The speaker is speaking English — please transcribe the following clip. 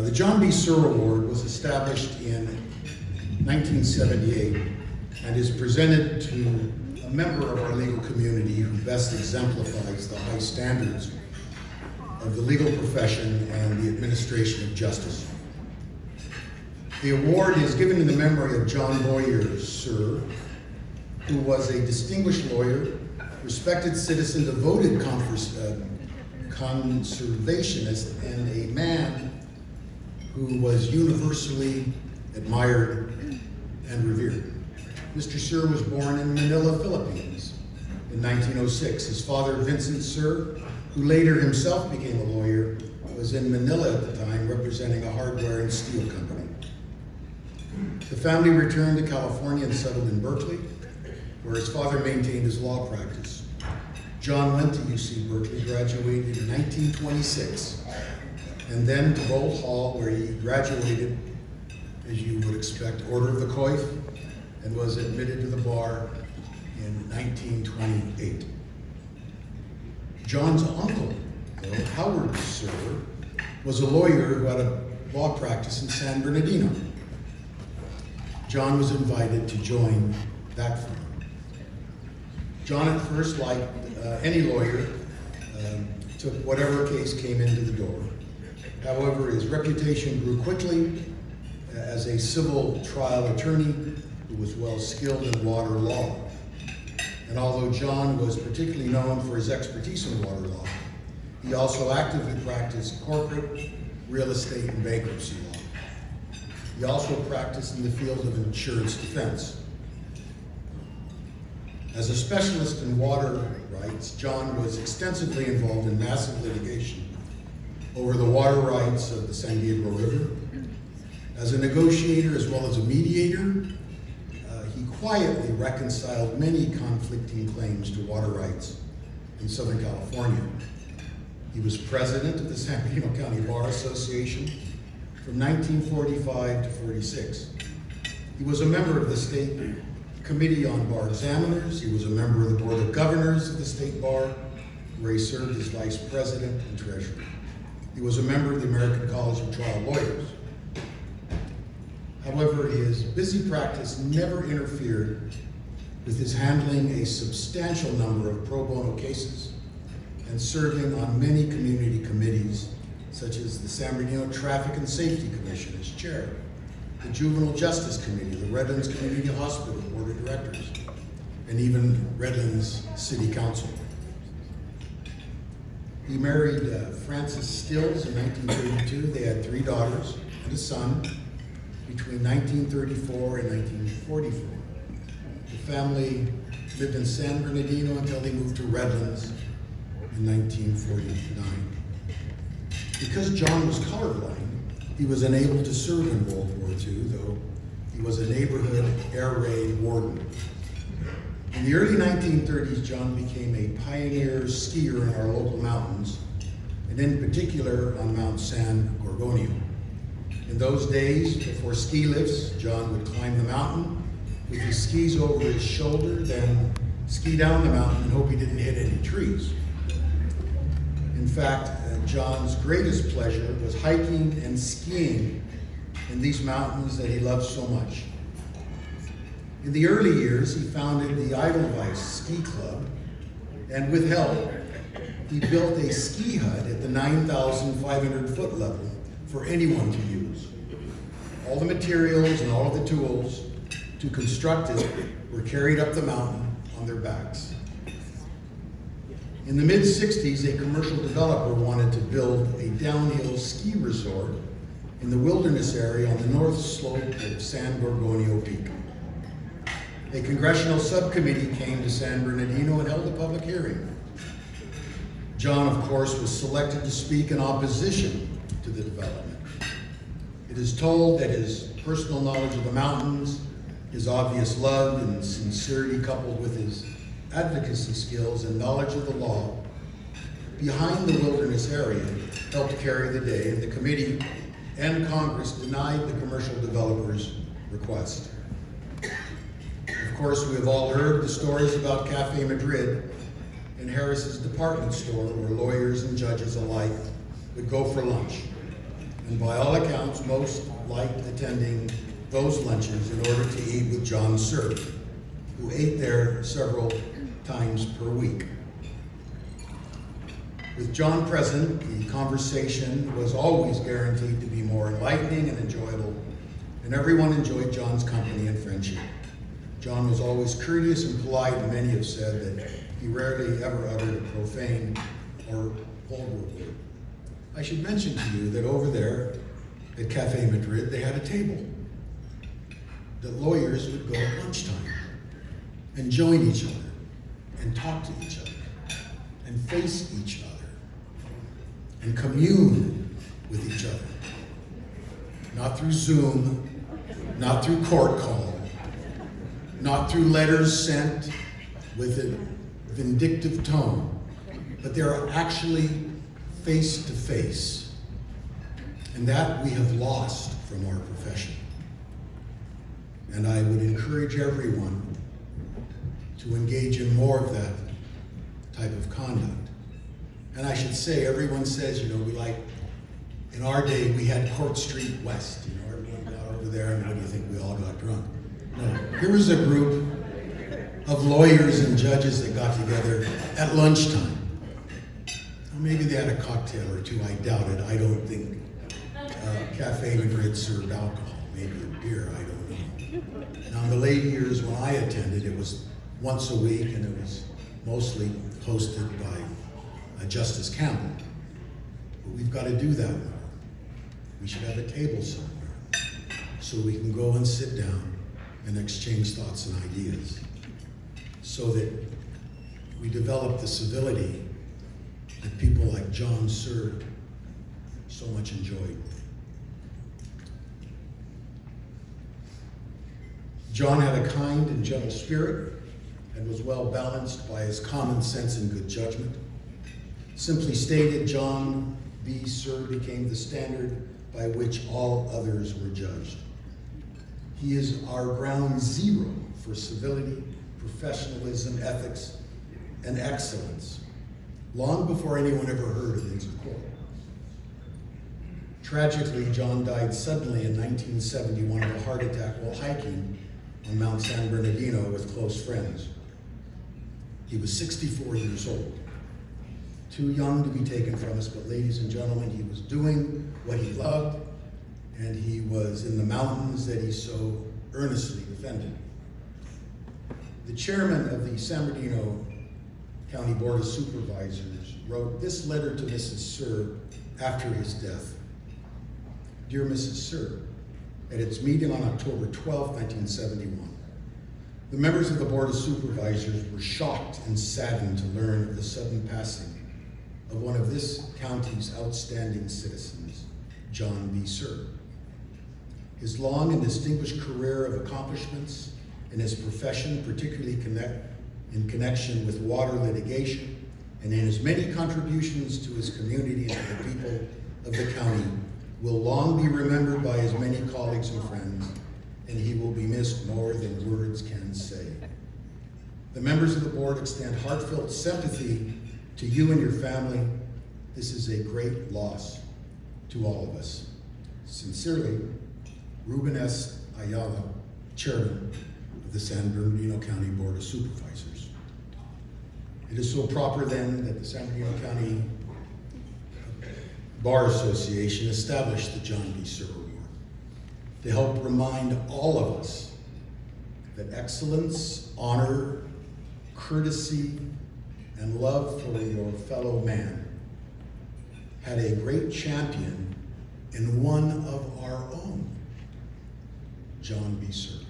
The John B. Surr Award was established in 1978 and is presented to a member of our legal community who best exemplifies the high standards of the legal profession and the administration of justice. The award is given in the memory of John Surr, who was a distinguished lawyer, respected citizen, devoted conservationist, and a man who was universally admired and revered. Mr. Surr was born in Manila, Philippines in 1906. His father, Vincent Surr, who later himself became a lawyer, was in Manila at the time representing a hardware and steel company. The family returned to California and settled in Berkeley, where his father maintained his law practice. John went to UC Berkeley, graduated in 1926, and then to Bolt Hall, where he graduated, as you would expect, Order of the Coif, and was admitted to the bar in 1928. John's uncle, though, Howard Surr, was a lawyer who had a law practice in San Bernardino. John was invited to join that firm. John at first, like any lawyer, took whatever case came into the door. However, his reputation grew quickly as a civil trial attorney who was well skilled in water law. And although John was particularly known for his expertise in water law, he also actively practiced corporate, real estate, and bankruptcy law. He also practiced in the field of insurance defense. As a specialist in water rights, John was extensively involved in massive litigation over the water rights of the San Gabriel River. As a negotiator as well as a mediator, he quietly reconciled many conflicting claims to water rights in Southern California. He was president of the San Bernardino County Bar Association from 1945 to 46. He was a member of the State Committee on Bar Examiners. He was a member of the Board of Governors of the State Bar, where he served as vice president and treasurer. He was a member of the American College of Trial Lawyers. However, his busy practice never interfered with his handling a substantial number of pro bono cases and serving on many community committees, such as the San Bernardino Traffic and Safety Commission as chair, the Juvenile Justice Committee, the Redlands Community Hospital Board of Directors, and even Redlands City Council. He married Frances Stills in 1932. They had 3 daughters and a son between 1934 and 1944. The family lived in San Bernardino until they moved to Redlands in 1949. Because John was colorblind, he was unable to serve in World War II, though he was a neighborhood air raid warden. In the early 1930s, John became a pioneer skier in our local mountains, and in particular on Mount San Gorgonio. In those days, before ski lifts, John would climb the mountain with his skis over his shoulder, then ski down the mountain and hope he didn't hit any trees. In fact, John's greatest pleasure was hiking and skiing in these mountains that he loved so much. In the early years, he founded the Edelweiss Ski Club, and with help, he built a ski hut at the 9,500-foot level for anyone to use. All the materials and all of the tools to construct it were carried up the mountain on their backs. In the mid-60s, a commercial developer wanted to build a downhill ski resort in the wilderness area on the north slope of San Gorgonio Peak. A congressional subcommittee came to San Bernardino and held a public hearing. John, of course, was selected to speak in opposition to the development. It is told that his personal knowledge of the mountains, his obvious love and sincerity coupled with his advocacy skills and knowledge of the law behind the wilderness area helped carry the day, and the committee and Congress denied the commercial developer's request. Of course, we have all heard the stories about Cafe Madrid and Harris's department store, where lawyers and judges alike would go for lunch. and by all accounts, most liked attending those lunches in order to eat with John Surr, who ate there several times per week. With John present, the conversation was always guaranteed to be more enlightening and enjoyable, and everyone enjoyed John's company and friendship. John was always courteous and polite, and many have said that he rarely ever uttered a profane or vulgar word. I should mention to you that over there at Cafe Madrid, they had a table that lawyers would go at lunchtime and join each other and talk to each other and face each other and commune with each other. Not through Zoom, not through court call, not through letters sent with a vindictive tone, but they are actually face to face. And that we have lost from our profession. And I would encourage everyone to engage in more of that type of conduct. And I should say, everyone says, we like, in our day, we had Court Street West. Everyone got over there, and what do you think? We all got drunk. No, here was a group of lawyers and judges that got together at lunchtime. Well, maybe they had a cocktail or two, I doubt it. I don't think Cafe Madrid served alcohol, maybe a beer, I don't know. Now, in the late years when I attended, it was once a week, and it was mostly hosted by Justice Campbell. But we've got to do that more. We should have a table somewhere so we can go and sit down and exchange thoughts and ideas so that we develop the civility that people like John Surr so much enjoyed. John had a kind and gentle spirit and was well balanced by his common sense and good judgment. Simply stated, John B. Surr became the standard by which all others were judged. He is our ground zero for civility, professionalism, ethics, and excellence, long before anyone ever heard of Inns of Court. Tragically, John died suddenly in 1971 of a heart attack while hiking on Mount San Bernardino with close friends. He was 64 years old. Too young to be taken from us, but ladies and gentlemen, he was doing what he loved, and he was in the mountains that he so earnestly defended. The chairman of the San Bernardino County Board of Supervisors wrote this letter to Mrs. Surr after his death. Dear Mrs. Surr, at its meeting on October 12, 1971, the members of the Board of Supervisors were shocked and saddened to learn of the sudden passing of one of this county's outstanding citizens, John B. Surr. His long and distinguished career of accomplishments in his profession, particularly in connection with water litigation, and in his many contributions to his community and to the people of the county, will long be remembered by his many colleagues and friends, and he will be missed more than words can say. The members of the board extend heartfelt sympathy to you and your family. This is a great loss to all of us. Sincerely, Ruben S. Ayala, Chairman of the San Bernardino County Board of Supervisors. It is so proper then that the San Bernardino County Bar Association established the John B. Surr Award to help remind all of us that excellence, honor, courtesy, and love for your fellow man had a great champion in one of our own, John B. Surr.